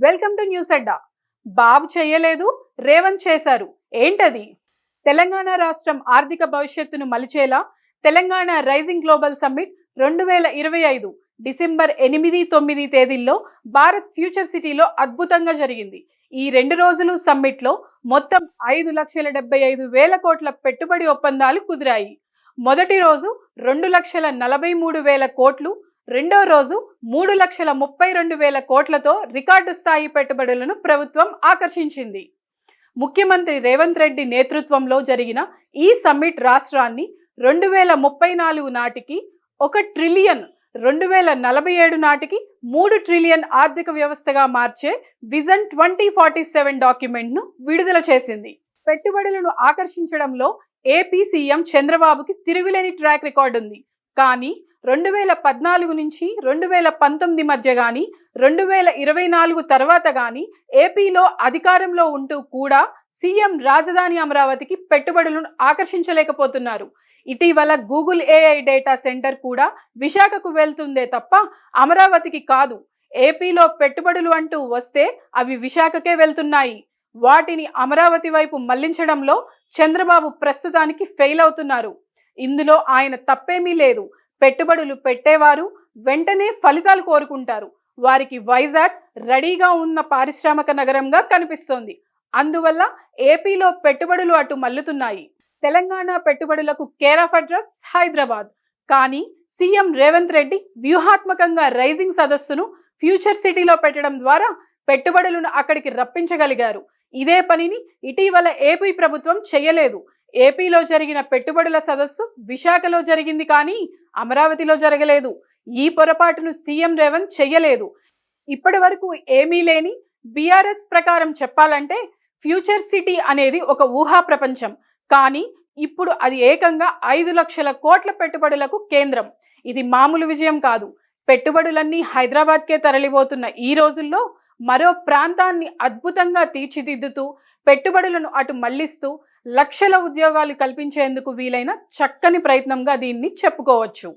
Welcome to news Adda. Babu చేయలేదు, రేవంత్ చేశారు. ఏంటది? తెలంగాణ రాష్ట్రం ఆర్థిక భవిష్యత్తును మలిచేలా Telangana rising global summit 2025 December 8-9 తేదీల్లో భారత్ ఫ్యూచర్ సిటీలో అద్భుతంగా జరిగింది. ఈ 2 రోజులు సమ్మిట్లో మొత్తం 5,75,000 కోట్ల పెట్టుబడి ఒప్పందాలు కుదిరాయి. మొదటి రోజు 2,43,000 కోట్లు, రెండో రోజు 3,32,000 కోట్లతో రికార్డు స్థాయి పెట్టుబడులను ప్రభుత్వం ఆకర్షించింది. ముఖ్యమంత్రి రేవంత్ రెడ్డి నేతృత్వంలో జరిగిన ఈ సమ్మిట్ రాష్ట్రాన్ని 2034 నాటికి 1 ట్రిలియన్, 2047 నాటికి 3 ట్రిలియన్ ఆర్థిక వ్యవస్థగా మార్చే విజన్ 2047 డాక్యుమెంట్ను విడుదల చేసింది. పెట్టుబడులను ఆకర్షించడంలో ఏపీ సీఎం చంద్రబాబుకి తిరుగులేని ట్రాక్ రికార్డు ఉంది. కానీ 2014 నుంచి 2019 మధ్య కానీ 2024 తర్వాత కానీ ఏపీలో అధికారంలో ఉంటూ కూడా సీఎం రాజధాని అమరావతికి పెట్టుబడులను ఆకర్షించలేకపోతున్నారు. ఇటీవల గూగుల్ ఏఐ డేటా సెంటర్ కూడా విశాఖకు వెళ్తుందే తప్ప అమరావతికి కాదు. ఏపీలో పెట్టుబడులు అంటూ వస్తే అవి విశాఖకే వెళ్తున్నాయి. వాటిని అమరావతి వైపు మళ్లించడంలో చంద్రబాబు ప్రస్తుతానికి ఫెయిల్ అవుతున్నారు. ఇందులో ఆయన తప్పేమీ లేదు. పెట్టుబడులు పెట్టేవారు వెంటనే ఫలితాలు కోరుకుంటారు. వారికి వైజాగ్ రెడీగా ఉన్న పారిశ్రామిక నగరంగా కనిపిస్తోంది. అందువల్ల ఏపీలో పెట్టుబడులు అటు మల్లుతున్నాయి. తెలంగాణ పెట్టుబడులకు కేర్ ఆఫ్ అడ్రస్ హైదరాబాద్. కానీ సీఎం రేవంత్ రెడ్డి వ్యూహాత్మకంగా రైజింగ్ సదస్సును ఫ్యూచర్ సిటీలో పెట్టడం ద్వారా పెట్టుబడులను అక్కడికి రప్పించగలిగారు. ఇదే పనిని ఇటీవల ఏపీ ప్రభుత్వం చేయలేదు. ఏపీలో జరిగిన పెట్టుబడుల సదస్సు విశాఖలో జరిగింది, కానీ అమరావతిలో జరగలేదు. ఈ పొరపాటును సీఎం రేవంత్ చెయ్యలేదు. ఇప్పటి వరకు ఏమీ లేని బీఆర్ఎస్ ప్రకారం చెప్పాలంటే ఫ్యూచర్ సిటీ అనేది ఒక ఊహా ప్రపంచం. కానీ ఇప్పుడు అది ఏకంగా 5 లక్షల కోట్ల పెట్టుబడులకు కేంద్రం. ఇది మామూలు విజయం కాదు. పెట్టుబడులన్నీ హైదరాబాద్కే తరలిపోతున్న ఈ రోజుల్లో మరో ప్రాంతాన్ని అద్భుతంగా తీర్చిదిద్దుతూ పెట్టుబడులను అటు మళ్లిస్తూ లక్షల ఉద్యోగాలు కల్పించేందుకు వీలైన చక్కని ప్రయత్నంగా దీన్ని చెప్పుకోవచ్చు.